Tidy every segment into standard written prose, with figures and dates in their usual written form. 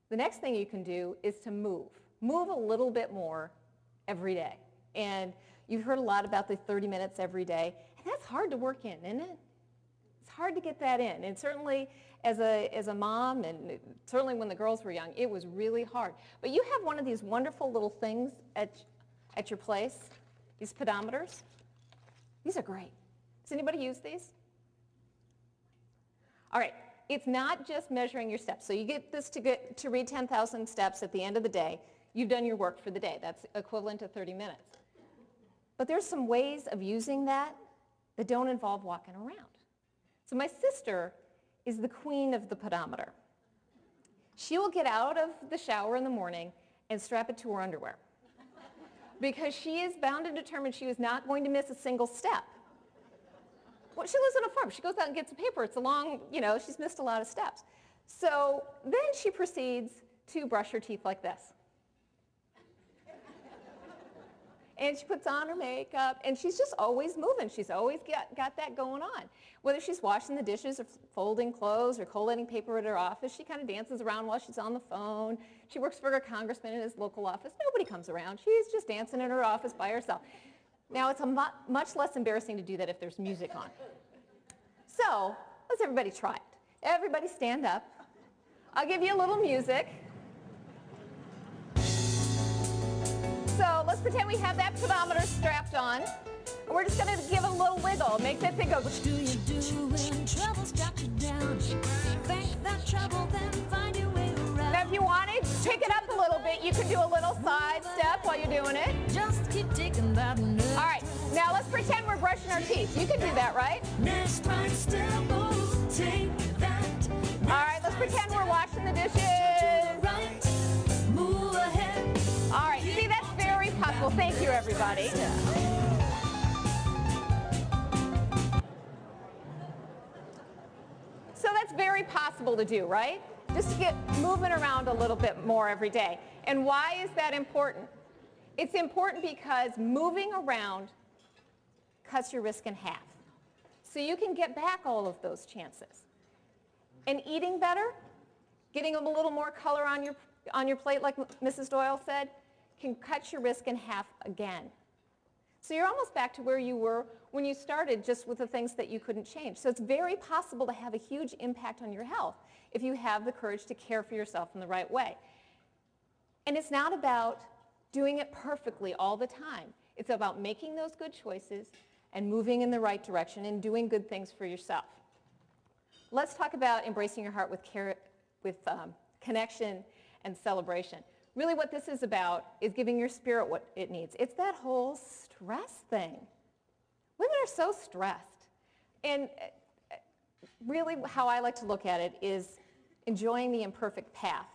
The next thing you can do is to move. Move a little bit more every day. And you've heard a lot about the 30 minutes every day, and that's hard to work in, isn't it? It's hard to get that in. And certainly as a mom, and certainly when the girls were young, it was really hard. But you have one of these wonderful little things at your place, these pedometers. These are great. Does anybody use these? All right. It's not just measuring your steps. So you get this to read 10,000 steps at the end of the day. You've done your work for the day. That's equivalent to 30 minutes. But there's some ways of using that that don't involve walking around. So my sister is the queen of the pedometer. She will get out of the shower in the morning and strap it to her underwear because she is bound and determined she is not going to miss a single step. Well, she lives on a farm. She goes out and gets a paper. It's a long, she's missed a lot of steps. So then she proceeds to brush her teeth like this. And she puts on her makeup, and she's just always moving. She's always got that going on. Whether she's washing the dishes or folding clothes or collating paper at her office, she kind of dances around while she's on the phone. She works for her congressman in his local office. Nobody comes around. She's just dancing in her office by herself. Now, it's much less embarrassing to do that if there's music on. So let's everybody try it. Everybody stand up. I'll give you a little music. So let's pretend we have that pedometer strapped on. And we're just going to give it a little wiggle. Make that thing go. What do you do when trouble's got you down? Think that trouble, then find your way around. Now, if you want to pick it up a little bit, you can do a little side step while you're doing it. Just keep taking that nudge. All right. Now, let's pretend we're brushing our teeth. You can do that, right? Next right step, oh, take that. All right. Let's pretend we're washing the dishes. Right, move ahead. All right. See, that's very possible. Thank you, everybody. So that's very possible to do, right? Just to get moving around a little bit more every day. And why is that important? It's important because moving around cuts your risk in half. So you can get back all of those chances. And eating better, getting a little more color on your plate, like Mrs. Doyle said, can cut your risk in half again. So you're almost back to where you were when you started, just with the things that you couldn't change. So it's very possible to have a huge impact on your health if you have the courage to care for yourself in the right way. And it's not about doing it perfectly all the time. It's about making those good choices and moving in the right direction and doing good things for yourself. Let's talk about embracing your heart with connection and celebration. Really what this is about is giving your spirit what it needs. It's that whole stress thing. Women are so stressed. And really how I like to look at it is enjoying the imperfect path.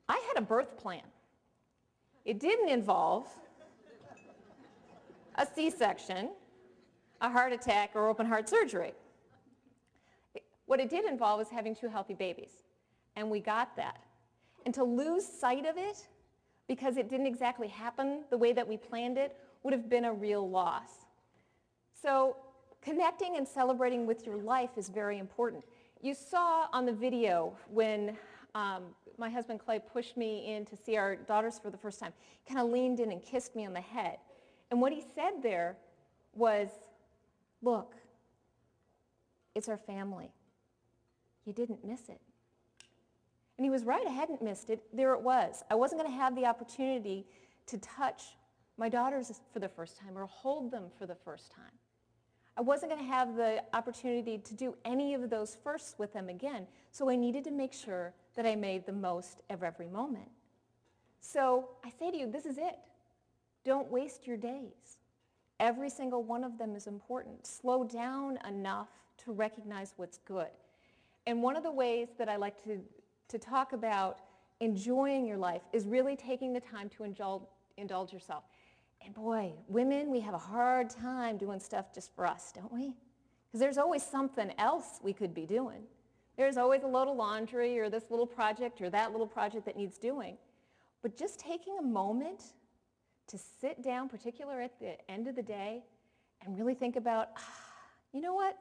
I had a birth plan. It didn't involve a C-section, a heart attack, or open heart surgery. What it did involve was having 2 healthy babies. And we got that. And to lose sight of it, because it didn't exactly happen the way that we planned it, would have been a real loss. So connecting and celebrating with your life is very important. You saw on the video when my husband Clay pushed me in to see our daughters for the first time, he kind of leaned in and kissed me on the head. And what he said there was, look, it's our family. You didn't miss it. And he was right, I hadn't missed it. There it was. I wasn't going to have the opportunity to touch my daughters for the first time or hold them for the first time. I wasn't going to have the opportunity to do any of those firsts with them again, so I needed to make sure that I made the most of every moment. So I say to you, this is it. Don't waste your days. Every single one of them is important. Slow down enough to recognize what's good. And one of the ways that I like to talk about enjoying your life is really taking the time to indulge yourself. And boy, women, we have a hard time doing stuff just for us, don't we? Because there's always something else we could be doing. There's always a load of laundry or this little project or that little project that needs doing. But just taking a moment to sit down, particularly at the end of the day, and really think about, you know what?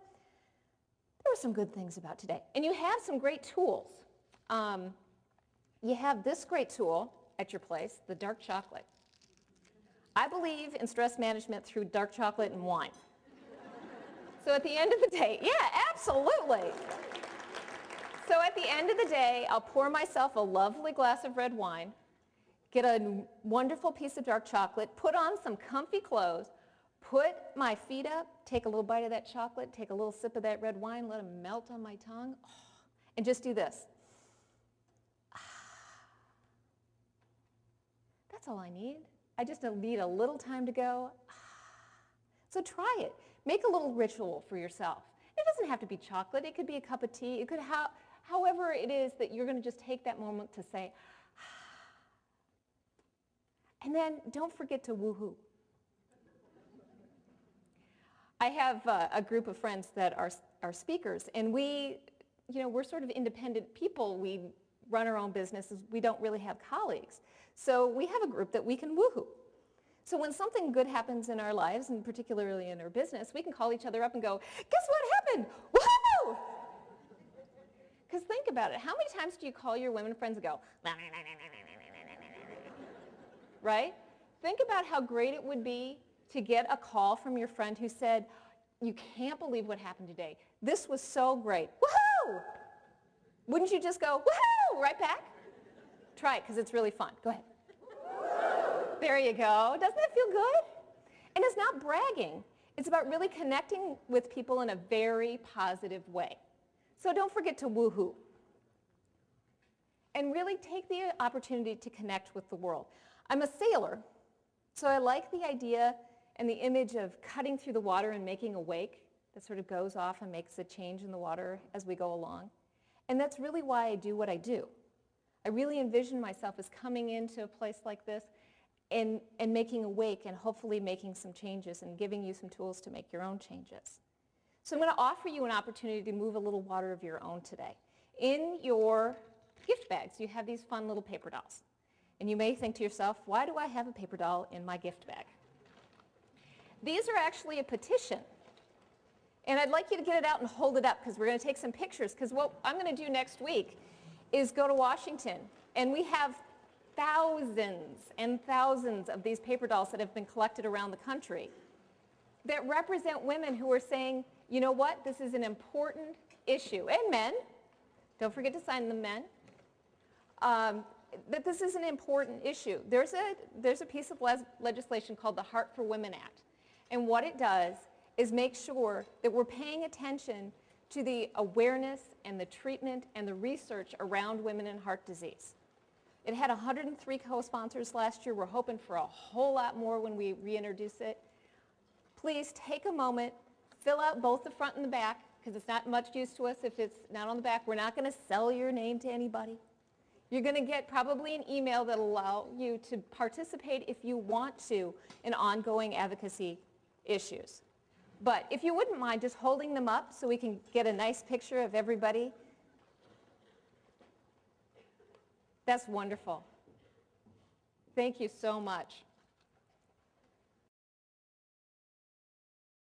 There were some good things about today. And you have some great tools. you have this great tool at your place, the dark chocolate. I believe in stress management through dark chocolate and wine. So at the end of the day, yeah, absolutely. So at the end of the day, I'll pour myself a lovely glass of red wine, get a wonderful piece of dark chocolate, put on some comfy clothes, put my feet up, take a little bite of that chocolate, take a little sip of that red wine, let it melt on my tongue, and just do this. That's all I need. I just need a little time to go. So try it. Make a little ritual for yourself. It doesn't have to be chocolate. It could be a cup of tea. It could however it is that you're going to just take that moment to say, and then don't forget to woohoo. I have a group of friends that are speakers, and we're sort of independent people. We run our own businesses. We don't really have colleagues. So we have a group that we can woohoo. So when something good happens in our lives, and particularly in our business, we can call each other up and go, guess what happened? Woohoo! Because think about it. How many times do you call your women friends and go, right? Think about how great it would be to get a call from your friend who said, you can't believe what happened today. This was so great. Woohoo! Wouldn't you just go, woohoo, right back? Try it, because it's really fun. Go ahead. There you go. Doesn't that feel good? And it's not bragging. It's about really connecting with people in a very positive way. So don't forget to woohoo. And really take the opportunity to connect with the world. I'm a sailor, so I like the idea and the image of cutting through the water and making a wake that sort of goes off and makes a change in the water as we go along. And that's really why I do what I do. I really envision myself as coming into a place like this and making a wake and hopefully making some changes and giving you some tools to make your own changes. So I'm going to offer you an opportunity to move a little water of your own today. In your gift bags, you have these fun little paper dolls. And you may think to yourself, why do I have a paper doll in my gift bag? These are actually a petition. And I'd like you to get it out and hold it up because we're going to take some pictures, because what I'm going to do next week is go to Washington. And we have thousands and thousands of these paper dolls that have been collected around the country that represent women who are saying, you know what, this is an important issue. And men, don't forget to sign them, men, that this is an important issue. There's a piece of legislation called the Heart for Women Act. And what it does is make sure that we're paying attention to the awareness and the treatment and the research around women and heart disease. It had 103 co-sponsors last year. We're hoping for a whole lot more when we reintroduce it. Please take a moment, fill out both the front and the back, because it's not much use to us if it's not on the back. We're not going to sell your name to anybody. You're going to get probably an email that will allow you to participate if you want to in ongoing advocacy issues. But if you wouldn't mind just holding them up so we can get a nice picture of everybody. That's wonderful. Thank you so much.